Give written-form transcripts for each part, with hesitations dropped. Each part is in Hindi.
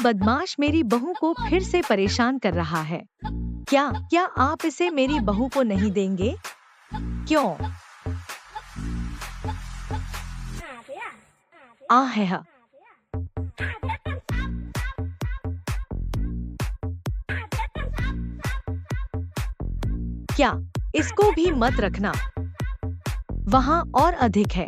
बदमाश मेरी बहू को फिर से परेशान कर रहा है। क्या क्या आप इसे मेरी बहू को नहीं देंगे? क्यों? है। क्या इसको भी मत रखना, वहाँ और अधिक है।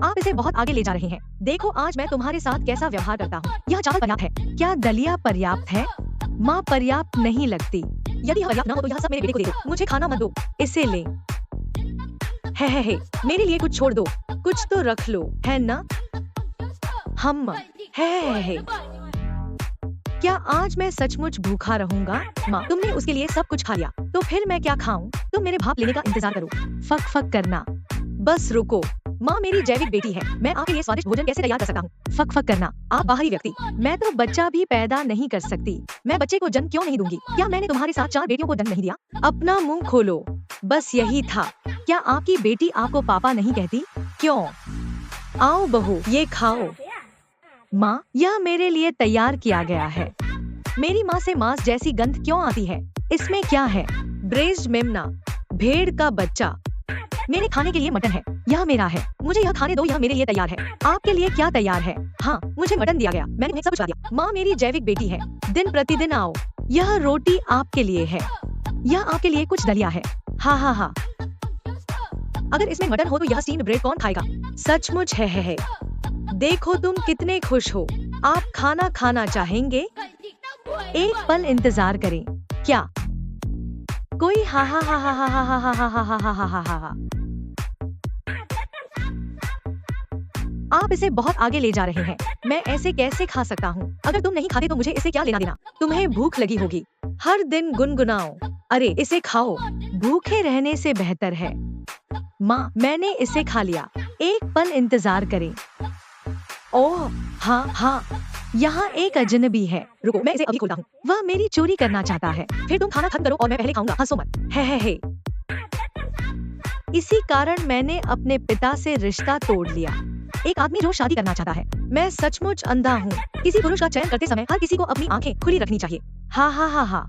आप इसे बहुत आगे ले जा रहे हैं। देखो आज मैं तुम्हारे साथ कैसा व्यवहार करता हूँ। यह चावल पर्याप्त है? क्या दलिया पर्याप्त है? माँ पर्याप्त नहीं लगती। यदि पर्याप्त न हो तो यह सब मेरे बेटे को दे दो। मुझे खाना मत दो, इसे ले। है मेरे लिए कुछ छोड़ दो, कुछ तो रख लो, है ना? हम है। क्या आज मैं सचमुच भूखा रहूंगा? माँ तुमने उसके लिए सब कुछ खा लिया, तो फिर मैं क्या खाऊं? तुम मेरे भाप लेने का इंतजार करो। फक फक करना, बस रुको। माँ मेरी जैविक बेटी है, मैं आपके लिए स्वादिष्ट भोजन कैसे तैयार कर सकता हूँ? फक फक करना, आप बाहरी व्यक्ति। मैं तो बच्चा भी पैदा नहीं कर सकती। मैं बच्चे को जन्म क्यों नहीं दूंगी? क्या मैंने तुम्हारे साथ 4 बेटियों को जन्म नहीं दिया? अपना मुंह खोलो, बस यही था। क्या आपकी बेटी आपको पापा नहीं कहती? क्यों? आओ बहू, ये खाओ। माँ यह मेरे लिए तैयार किया गया है। मेरी माँ से मांस जैसी गंध क्यों आती है? इसमें क्या है? ब्रेस्ड मेमना, भेड़ का बच्चा। मेरे खाने के लिए मटन है, यह मेरा है। मुझे यह खाने दो, यह मेरे लिए तैयार है। आपके लिए क्या तैयार है? हाँ मुझे मटन दिया गया, मैंने तुम्हें सब कुछ खा दिया। माँ मेरी जैविक बेटी है, दिन प्रतिदिन आओ। यह रोटी आपके लिए है, यह आपके लिए कुछ दलिया है। हा। अगर इसमें मटन हो तो यह स्टीम्ड ब्रेड कौन खाएगा? सचमुच है। देखो तुम कितने खुश हो। आप खाना खाना चाहेंगे? एक पल इंतजार करें। क्या कोई? हा। आप इसे बहुत आगे ले जा रहे हैं। मैं ऐसे कैसे खा सकता हूँ? अगर तुम नहीं खाते तो मुझे इससे क्या लेना देना? तुम्हें भूख लगी होगी, हर दिन गुनगुनाओ। अरे इसे खाओ, भूखे रहने से बेहतर है। माँ मैंने इसे खा लिया, एक पल इंतजार करें। ओह हाँ, यहाँ एक अजनबी है। रुको मैं इसे अभी खोलता हूँ। वह मेरी चोरी करना चाहता है। फिर तुम खाना खत्म करो और मैं पहले खाऊंगा, हंसो मत। है। इसी कारण मैंने अपने पिता से रिश्ता तोड़ लिया। एक आदमी जो शादी करना चाहता है। मैं सचमुच अंधा हूँ। किसी पुरुष का चयन करते समय हर किसी को अपनी आंखें खुली रखनी चाहिए। हा।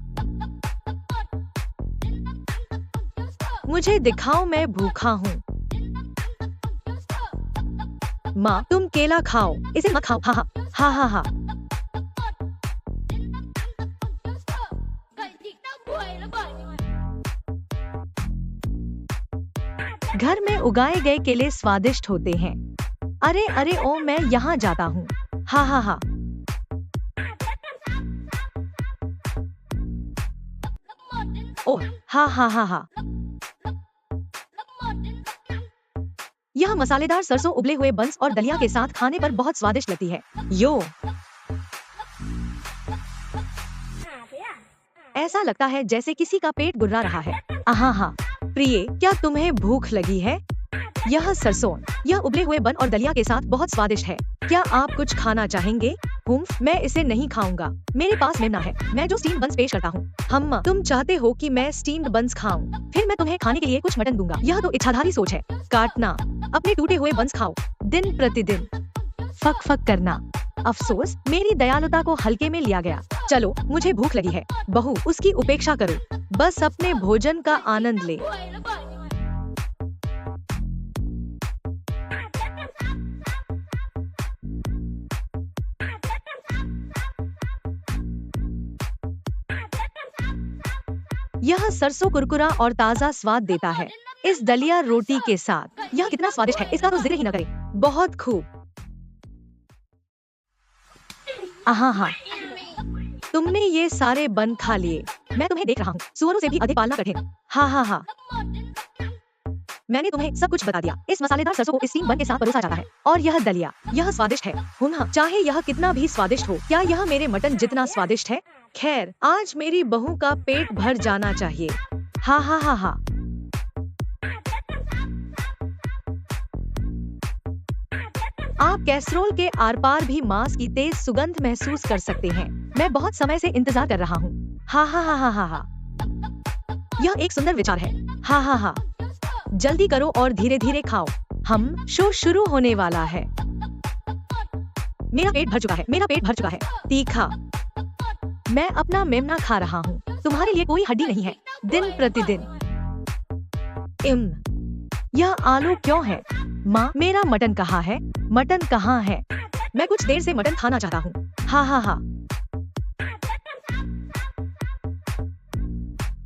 मुझे दिखाओ मैं भूखा हूँ। माँ तुम केला खाओ, इसे मत खाओ। हा। घर में उगाए गए केले स्वादिष्ट होते हैं। अरे ओ मैं यहाँ जाता हूँ। हा। ओह हा। यह मसालेदार सरसों उबले हुए बंस और दलिया के साथ खाने पर बहुत स्वादिष्ट लगती है। यो ऐसा लगता है जैसे किसी का पेट गुर्रा रहा है। हाँ। प्रिय क्या तुम्हें भूख लगी है? यह सरसों, यह उबले हुए बन और दलिया के साथ बहुत स्वादिष्ट है। क्या आप कुछ खाना चाहेंगे? मैं इसे नहीं खाऊंगा। मेरे पास मेमना है, मैं जो स्टीम्ड बंस पेश करता हूँ। तुम चाहते हो कि मैं स्टीम्ड बंस खाऊं? फिर मैं तुम्हें खाने के लिए कुछ मटन दूंगा। यह तो इच्छाधारी सोच है। काटना, अपने टूटे हुए बंस खाओ, दिन प्रतिदिन। फक करना, अफसोस मेरी दयालुता को हल्के में लिया गया। चलो मुझे भूख लगी है। बहू उसकी उपेक्षा करो, बस अपने भोजन का आनंद ले। यह सरसों कुरकुरा और ताज़ा स्वाद देता है इस दलिया रोटी के साथ। यह कितना स्वादिष्ट है, इसका तो जिक्र ही न करें। बहुत खूब। हाँ, तुमने ये सारे बन खा लिए। मैं तुम्हें देख रहा हूँ, सुअरों से भी अधिक पालना कठिन। हाँ। मैंने तुम्हें सब कुछ बता दिया। इस मसालेदार सरसों को इस स्टीम बन के साथ परोसा जाता है और यह दलिया, यह स्वादिष्ट है। चाहे यह कितना भी स्वादिष्ट हो, क्या यह मेरे मटन जितना स्वादिष्ट है? खैर आज मेरी बहू का पेट भर जाना चाहिए। हा। आप कैसरोल के आर पार भी मांस की तेज सुगंध महसूस कर सकते हैं। मैं बहुत समय से इंतजार कर रहा हूँ। हा। यह एक सुंदर विचार है। हा। जल्दी करो और धीरे धीरे खाओ। शो शुरू होने वाला है। मेरा पेट भर चुका है, मेरा पेट भर चुका है। तीखा, मैं अपना मेमना खा रहा हूँ, तुम्हारे लिए कोई हड्डी नहीं है। दिन प्रतिदिन, यह आलू क्यों है? माँ, मेरा मटन कहाँ है? मटन कहाँ है? मैं कुछ देर से मटन खाना चाहता हूँ। हा हा हा।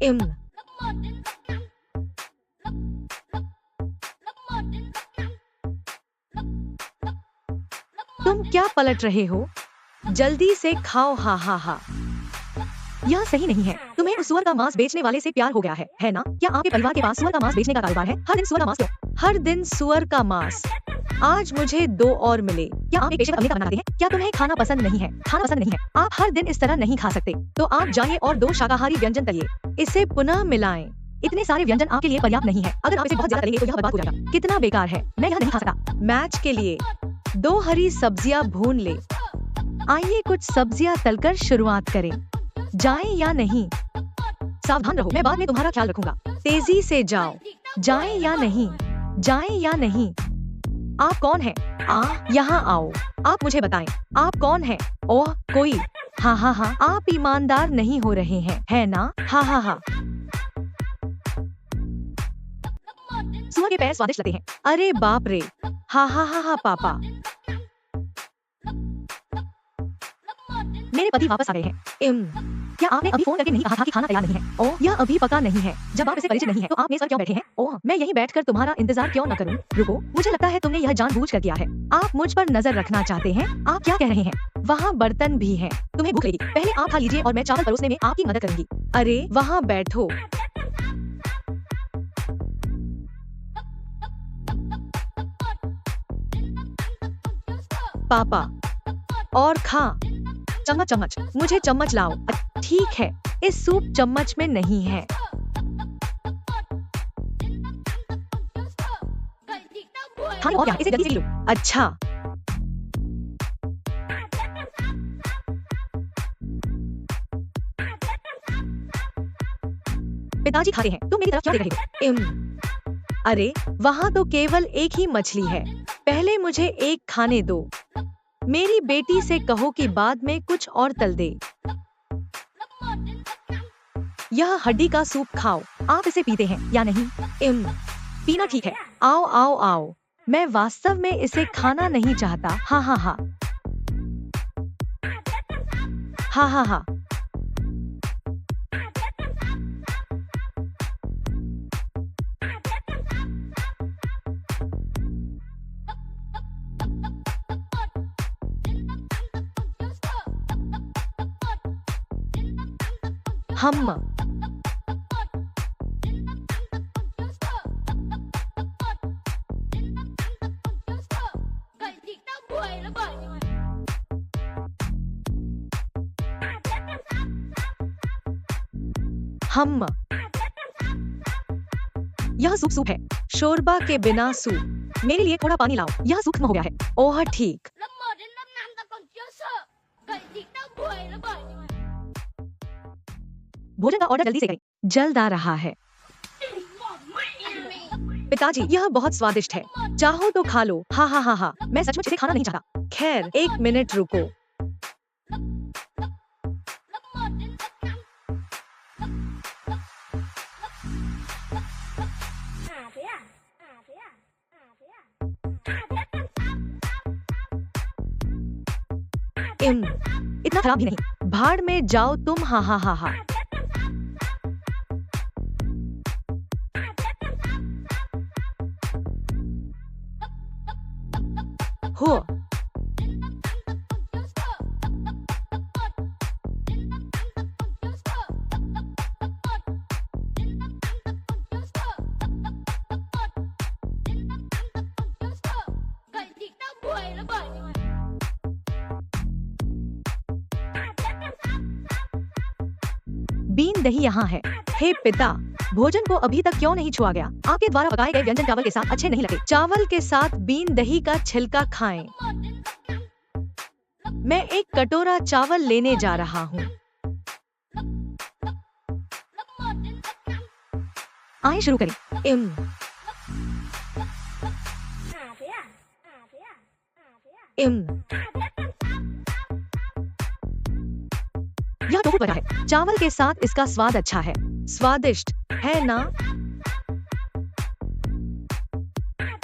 इम, तुम क्या पलट रहे हो? जल्दी से खाओ। हा हा हा। यह सही नहीं है। तुम्हें उस सुअर का मांस बेचने वाले से प्यार हो गया है ना? क्या आपके परिवार के पास सुअर का मांस बेचने का कारोबार है? हर दिन सुअर का मांस क्यों? हर दिन सुअर का मांस। आज मुझे 2 और मिले। क्या आप एक पेशेवर अभिनेता बनना चाहते हैं? क्या तुम्हें खाना पसंद नहीं है? खाना पसंद नहीं है? आप हर दिन इस तरह नहीं खा सकते। तो आप जाइए और 2 शाकाहारी व्यंजन तलिए। इसे पुनः मिलाएं। इतने सारे व्यंजन आपके लिए पर्याप्त नहीं है। अगर आप इसे बहुत ज्यादा तलेंगे तो यह बर्बाद हो जाएगा। कितना बेकार है। मैं यह नहीं खा सकता। मैच के लिए 2 हरी सब्जियां भून ले। आइए कुछ सब्जियां तलकर शुरुआत करें। जाएं या नहीं? सावधान रहो, मैं बाद में तुम्हारा ख्याल रखूंगा। तेजी से जाओ। जाएं या नहीं? जाएं या नहीं? आप कौन हैं? यहाँ आओ। आप मुझे बताएं, आप कौन हैं? ओह, कोई। हाँ हाँ हाँ, आप ईमानदार नहीं हो रहे हैं, है ना? हाँ हाँ हाँ। सुअर के पैर स्वादिष्ट लगते हैं। अरे बाप रे। हाँ हाँ हाँ हाँ पापा। मेरे पति वापस आ गए हैं। क्या आपने अभी फोन करके नहीं कहा था कि खाना तैयार नहीं है? ओह, यह अभी पका नहीं है। जब आप इसे परिचित नहीं है तो आप मेज पर क्यों बैठे हैं? ओह, मैं यहीं बैठकर तुम्हारा इंतजार क्यों न करूं? रुको, मुझे लगता है तुमने यह जानबूझकर किया है। आप मुझ पर नजर रखना चाहते हैं? आप क्या कह रहे हैं? वहाँ बर्तन भी हैं। तुम्हें भूख लगी। पहले आप खा लीजिए और मैं चावल परोसने में आपकी मदद करूंगी। अरे, वहाँ बैठो। पापा, और खा। चम्मच चम्मच, मुझे चम्मच लाओ। ठीक है, इस सूप चम्मच में नहीं है। खाने और क्या, इसे जल्दी से लो। अच्छा। पिताजी खाते हैं, तुम मेरी तरफ क्यों देख रहे हो? अरे, वहाँ तो केवल एक ही मछली है। पहले मुझे एक खाने दो। मेरी बेटी से कहो कि बाद में कुछ और तल दे। यह हड्डी का सूप खाओ। आप इसे पीते हैं या नहीं? पीना ठीक है। आओ आओ आओ। मैं वास्तव में इसे खाना नहीं चाहता। हाँ हाँ हाँ। हाँ हाँ हाँ। हम हम यह सूप है। शोरबा के बिना सूप। मेरे लिए थोड़ा पानी लाओ। यह सूक्ष्म हो गया है। ओह ठीक। भोजन का ऑर्डर जल्दी से करें। जल्द आ रहा है। पिताजी, यह बहुत स्वादिष्ट है। चाहो तो खा लो। हाँ हाँ हाँ हाँ। मैं सचमुच इसे खाना नहीं चाहता। खैर, 1 मिनट रुको। इतना खराब भी नहीं। भाड़ में जाओ तुम। हाँ हाँ हाँ हाँ। हो। बीन दही यहाँ है। हे पिता, भोजन को अभी तक क्यों नहीं छुआ गया? आपके द्वारा पकाए गए व्यंजन चावल के साथ अच्छे नहीं लगे। चावल के साथ बीन दही का छिलका खाएं। मैं एक कटोरा चावल लेने जा रहा हूँ। आइए शुरू करें। बहुत वजह है। चावल के साथ इसका स्वाद अच्छा है, स्वादिष्ट है ना?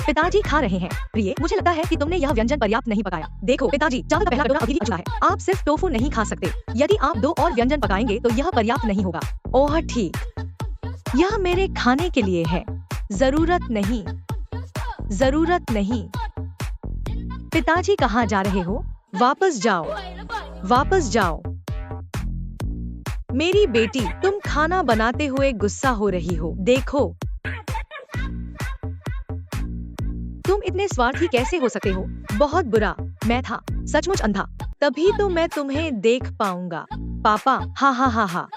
पिताजी खा रहे हैं। प्रिय, मुझे लगता है कि तुमने यह व्यंजन पर्याप्त नहीं पकाया। देखो पिताजी, चावल का पहला कटोरा अभी भी बचा है। आप सिर्फ टोफू नहीं खा सकते। यदि आप 2 और व्यंजन पकाएंगे तो यह पर्याप्त नहीं होगा। ओह ठीक, यह मेरे खाने के लिए है। जरूरत नहीं, जरूरत नहीं। पिताजी कहाँ जा रहे हो? वापस जाओ, वापस जाओ। मेरी बेटी, तुम खाना बनाते हुए गुस्सा हो रही हो। देखो, तुम इतने स्वार्थी कैसे हो सकते हो? बहुत बुरा, मैं था सचमुच अंधा। तभी तो मैं तुम्हें देख पाऊंगा। पापा, हा हा हा हा।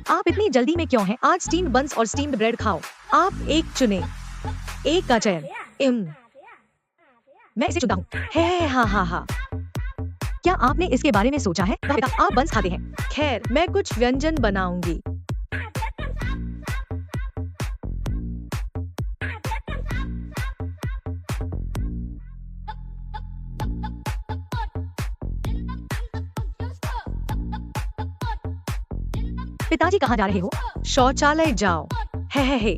आप इतनी जल्दी में क्यों हैं? आज स्टीम्ड बंस और स्टीम्ड ब्रेड खाओ। आप एक चुने, एक का चयन। मैं इसे चुनता हूँ। है हा हा हा। क्या आपने इसके बारे में सोचा है? बेटा, आप बंस खाते हैं। खैर, मैं कुछ व्यंजन बनाऊंगी। पिताजी कहाँ जा रहे हो? शौचालय जाओ। हे।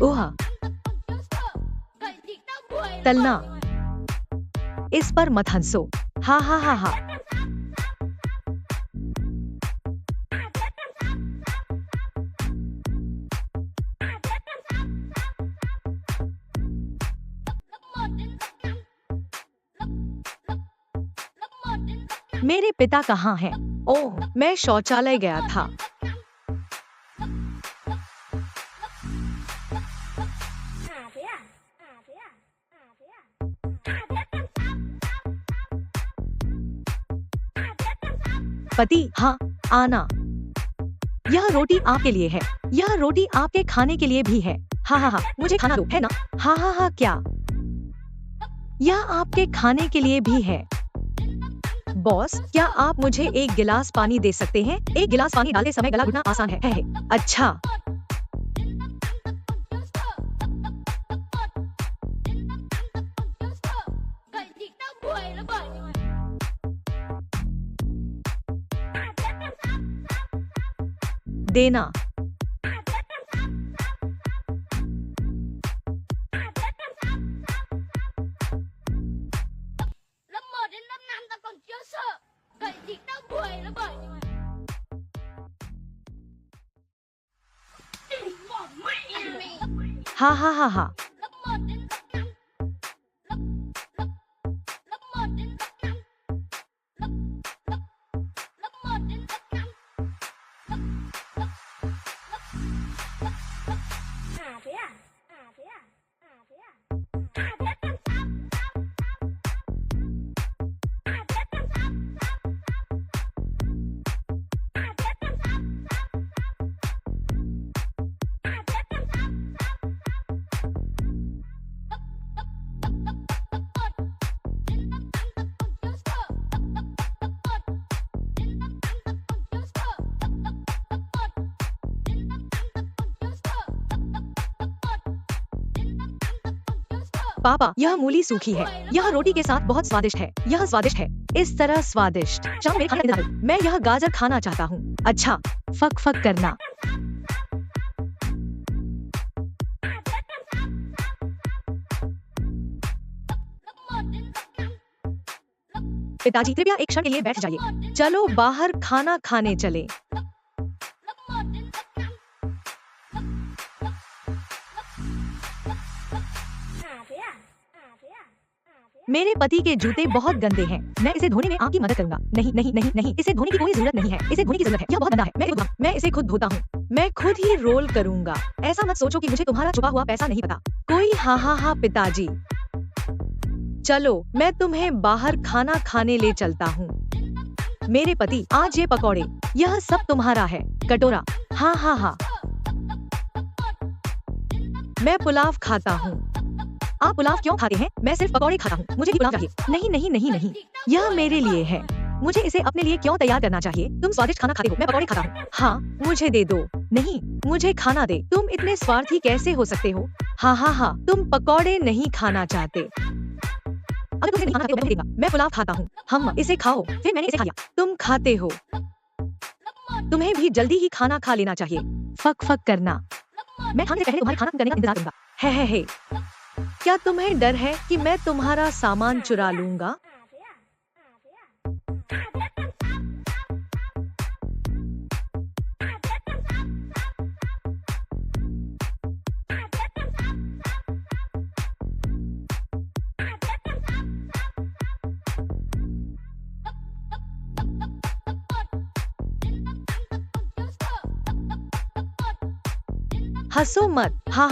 ओह, तलना, इस पर मत हंसो। हा हा हा हा। मेरे पिता कहाँ हैं? ओह, मैं शौचालय गया था। पति, हाँ, आना। यह रोटी आपके लिए है। यह रोटी आपके खाने के लिए भी है। हा हा हा, मुझे खाना दो, है ना? हा हा हा, क्या? यह आपके खाने के लिए भी है। बॉस, क्या आप मुझे एक गिलास पानी दे सकते हैं? एक गिलास पानी डालते समय गला घुटना आसान है। अच्छा। देना। Lớp 1 đến lớp 5 tao còn chưa sợ. Vậy thì tao đuổi nó bởi bỏ mẹ mày. हा हा हा हा। Lớp 1 đến lớp 5. Lớp 1 đến lớp 5. Lớp 1 đến lớp 5. Thế à? Thế à? Thế à? पापा, यह मूली सूखी है। यह रोटी के साथ बहुत स्वादिष्ट है। यह स्वादिष्ट है। इस तरह स्वादिष्ट। शाम में खाना है। मैं यह गाजर खाना चाहता हूँ। अच्छा, फक फक करना। पिताजी, कृपया एक क्षण के लिए बैठ जाइए। चलो बाहर खाना खाने चले। मेरे पति के जूते बहुत गंदे हैं। मैं इसे धोने में आपकी मदद करूंगा। नहीं नहीं नहीं नहीं, इसे धोने की कोई जरूरत नहीं है। इसे धोने की जरूरत है। यह बहुत गंदा है। मैं इसे खुद धोता हूँ। मैं खुद ही रोल करूंगा। ऐसा मत सोचो कि मुझे तुम्हारा छुपा हुआ पैसा नहीं पता। कोई हा हा हा पिताजी। चलो, मैं तुम्हें बाहर खाना खाने ले चलता हूँ। मेरे पति, आज ये पकौड़े, यह सब तुम्हारा है। कटोरा, हाँ हाँ हाँ। मैं पुलाव खाता हूँ। आप पुलाव क्यों खाते हैं? मैं सिर्फ पकौड़े खाता हूँ। मुझे भी पुलाव चाहिए। नहीं नहीं नहीं नहीं, यह मेरे लिए है। मुझे इसे अपने लिए क्यों तैयार करना चाहिए? तुम स्वादिष्ट खाना खाते हो, मैं पकौड़े खाता हूँ। हाँ, मुझे दे दो। नहीं, मुझे खाना दे। तुम इतने स्वार्थी कैसे हो सकते हो? हाँ हाँ हाँ, तुम पकौड़े नहीं खाना चाहते। अगर तुम इसे नहीं खाना खाते हो मैं देगा। मैं पुलाव खाता हूँ। हम इसे खाओ। फिर मैंने इसे खा लिया। तुम खाते हो। तुम्हें भी जल्दी ही खाना खा लेना चाहिए। फक फक करना। मैं खाने से पहले तुम्हारे खाना करने का इंतजार करूंगा। है। क्या तुम्हें डर है कि मैं तुम्हारा सामान चुरा लूंगा? हंसो मत। हा।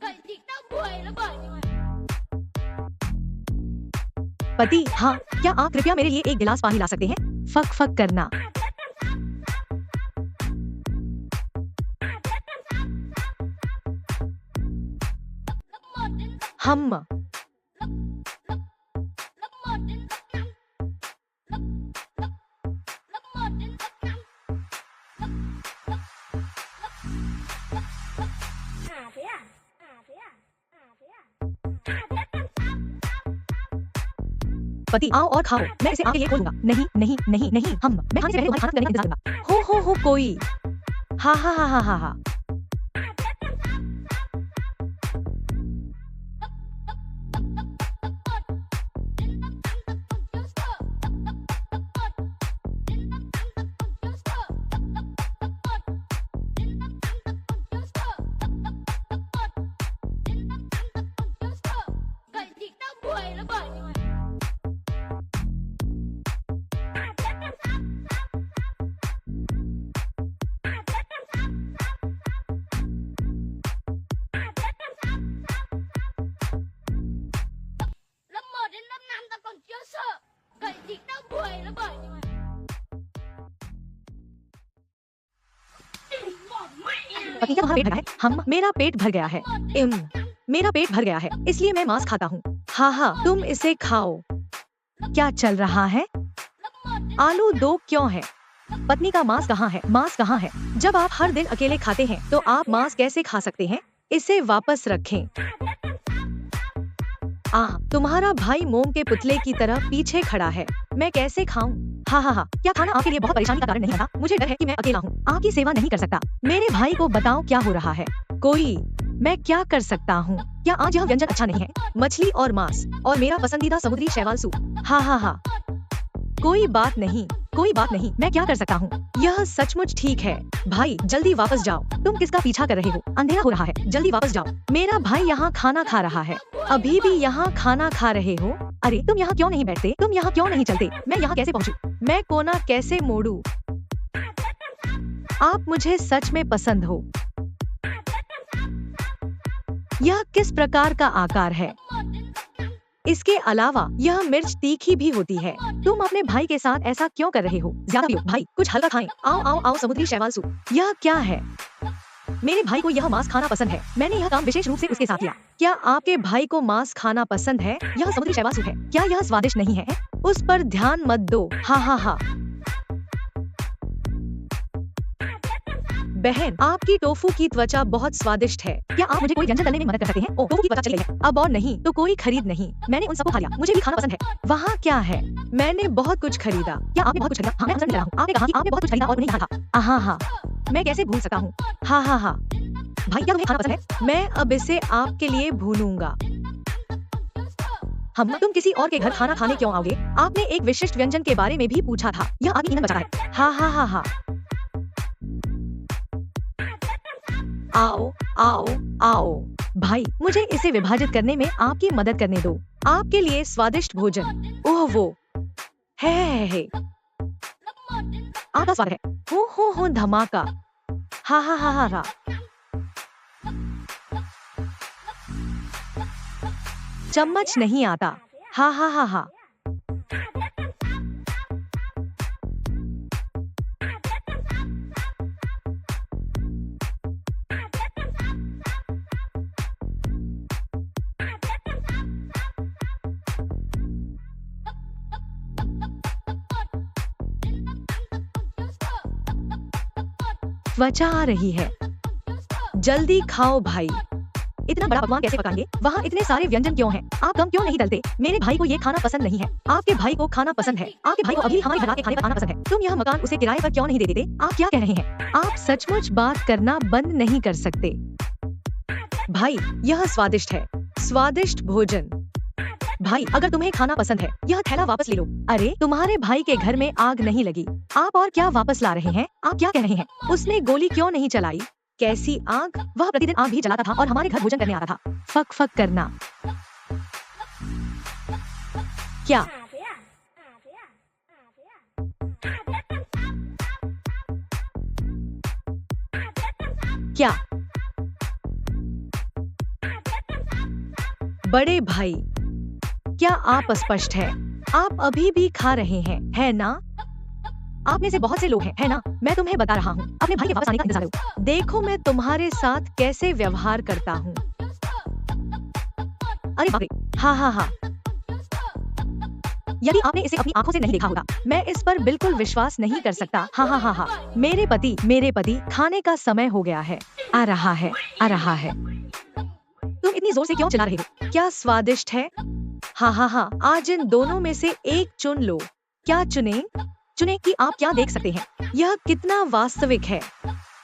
Vậy thì tao quỳ nó bởi nhưng mà पति हाँ, क्या आप कृपया मेरे लिए एक गिलास पानी ला सकते हैं? फक फक करना। हम पति आओ और खाओ। मैं इसे आपके लिए खोलूंगा। नहीं। हम मैं खाने से पहले तुम्हारे खाना करने का इंतजार करूंगा। हो कोई। हा। Vậy thì tao quỳ nó bởi nhưng mà Lớp 1 đến lớp 5 tao còn chưa sợ. Vậy thì tao quỳ nó bởi nhưng mà पति क्या तुम्हारा पेट भर गया है? हम मेरा पेट भर गया है। मेरा पेट भर गया है, इसलिए मैं मांस खाता हूँ। हा तुम इसे खाओ। क्या चल रहा है? आलू 2 क्यों है? पत्नी का मांस कहाँ है? मांस कहाँ है? जब आप हर दिन अकेले खाते हैं तो आप मांस कैसे खा सकते हैं? इसे वापस रखें। तुम्हारा भाई मोम के पुतले की तरह पीछे खड़ा है। मैं कैसे खाऊं? हा। क्या खाना आपके लिए बहुत परेशानी का कारण नहीं था? मुझे डर है कि मैं अकेला हूँ, आपकी सेवा नहीं कर सकता। मेरे भाई को बताओ क्या हो रहा है। कोई मैं क्या कर सकता हूँ? क्या आज यह व्यंजन अच्छा नहीं है? मछली और मांस और मेरा पसंदीदा समुद्री शैवाल सूप। हा। कोई बात नहीं। मैं क्या कर सकता हूँ? यह सचमुच ठीक है। भाई जल्दी वापस जाओ। तुम किसका पीछा कर रहे हो? अंधेरा हो रहा है, जल्दी वापस जाओ। मेरा भाई यहाँ खाना खा रहा है। अभी भी यहाँ खाना खा रहे हो? अरे तुम यहाँ क्यों नहीं बैठते? तुम यहाँ क्यों नहीं चलते? मैं यहाँ कैसे पहुँचूं? मैं कोना कैसे मोड़ूं? आप मुझे सच में पसंद हो। यह किस प्रकार का आकार है? इसके अलावा यह मिर्च तीखी भी होती है। तुम अपने भाई के साथ ऐसा क्यों कर रहे हो? ज्यादा पियो भाई, कुछ हल्का खाएं। आओ समुद्री शैवाल सूप। यह क्या है? मेरे भाई को यह मांस खाना पसंद है। मैंने यह काम विशेष रूप से उसके साथ किया। क्या आपके भाई को मांस खाना पसंद है? यह समुद्री शैवाल सूप है। क्या यह स्वादिष्ट नहीं है? उस पर ध्यान मत दो। हा। बहन, आपकी टोफू की त्वचा बहुत स्वादिष्ट है। क्या आप मुझे कोई व्यंजन करने में मदद कर सकते हैं? टोफू की त्वचा चली गई है। अब और नहीं तो कोई खरीद नहीं। मैंने उन सबको खा लिया। मुझे भी खाना पसंद है। वहाँ क्या है? मैंने बहुत कुछ खरीदा। क्या आपने बहुत कुछ खरीदा? हाँ, मैं समझ रहा हूँ। आपने कहा कि आपने बहुत कुछ खरीदा और उन्हें कहा था। हा। मैं कैसे भूल सकता हूँ? हा। भाई क्या तुम्हें खाना पसंद है? मैं अब इसे आपके लिए भूनूंगा। हम तुम किसी और के घर खाना खाने क्यों आओगे? आपने एक विशिष्ट व्यंजन के बारे में भी पूछा था। यह आगे ईंधन बचा है। हा। आओ। भाई मुझे इसे विभाजित करने में आपकी मदद करने दो। आपके लिए स्वादिष्ट भोजन। ओह वो है। आपका स्वाद है। हो धमाका। हा। चम्मच नहीं आता। हा। त्वचा आ रही है। जल्दी खाओ भाई। इतना बड़ा पकवान कैसे पकाएंगे? वहाँ इतने सारे व्यंजन क्यों हैं? आप कम क्यों नहीं तलते? मेरे भाई को ये खाना पसंद नहीं है। आपके भाई को खाना पसंद है। आपके भाई को अभी हमारे बना के खाने पर आना पसंद है। तुम यह मकान उसे किराए पर क्यों नहीं दे देते? आप क्या कह रहे हैं? आप सचमुच बात करना बंद नहीं कर सकते। भाई, यह स्वादिष्ट है। स्वादिष्ट भोजन। भाई, अगर तुम्हें खाना पसंद है, यह थैला वापस ले लो। अरे, तुम्हारे भाई के घर में आग नहीं लगी। आप और क्या वापस ला रहे हैं? आप क्या कह रहे हैं? उसने गोली क्यों नहीं चलाई? कैसी आग? वह प्रतिदिन आग भी जलाता था और हमारे घर भोजन करने आता था। फक फक करना। क्या? क्या? बड़े भाई, क्या आप अस्पष्ट हैं? आप अभी भी खा रहे हैं, है ना? आप में से बहुत से लोग हैं, है ना? मैं तुम्हें बता रहा हूँ, अपने भाई के वापस आने का इंतजार करो। देखो मैं तुम्हारे साथ कैसे व्यवहार करता हूँ। अरे बाप रे, हाँ हाँ हाँ। यदि आपने इसे अपनी आंखों से नहीं देखा होगा, मैं इस पर बिल्कुल विश्वास नहीं कर सकता। हाँ हाँ हाँ हाँ। मेरे पति, खाने का समय हो गया है। आ रहा है, आ रहा है। तुम इतनी जोर से क्यों चिल्ला रहे हो? क्या स्वादिष्ट है? हाँ हाँ हाँ। आज इन दोनों में से एक चुन लो। क्या चुने? चुने कि आप क्या देख सकते हैं? यह कितना वास्तविक है।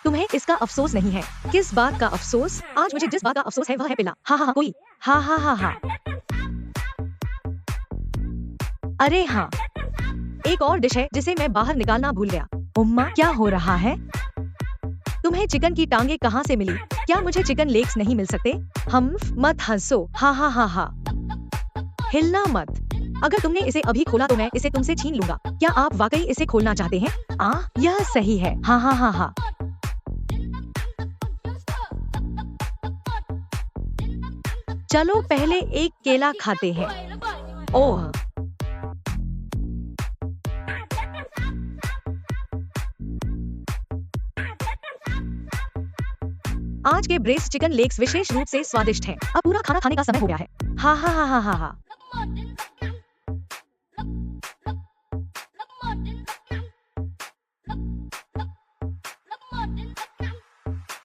तुम्हें इसका अफसोस नहीं है। किस बात का अफसोस? आज मुझे जिस बात का अफसोस है वह है पिला। हाँ हाँ हाँ कोई। हाँ हाँ हाँ हाँ। अरे हाँ, एक और डिश है जिसे मैं बाहर निकालना भूल गया। उम्मा, क्या हो रहा है? तुम्हें चिकन की टांगे कहाँ से मिली? क्या मुझे चिकन लेग्स नहीं मिल सकते? हम मत हंसो। हाँ हाँ हाँ हाँ। हिलना मत। अगर तुमने इसे अभी खोला तो मैं इसे तुमसे छीन लूंगा। क्या आप वाकई इसे खोलना चाहते हैं? यह सही है। हाँ हाँ हाँ हाँ। चलो पहले एक केला खाते हैं। ओह, आज के ब्रेस्ट चिकन लेग्स विशेष रूप से स्वादिष्ट हैं। अब पूरा खाना खाने का समय हो गया है। हाँ हाँ हाँ हाँ हाँ हाँ।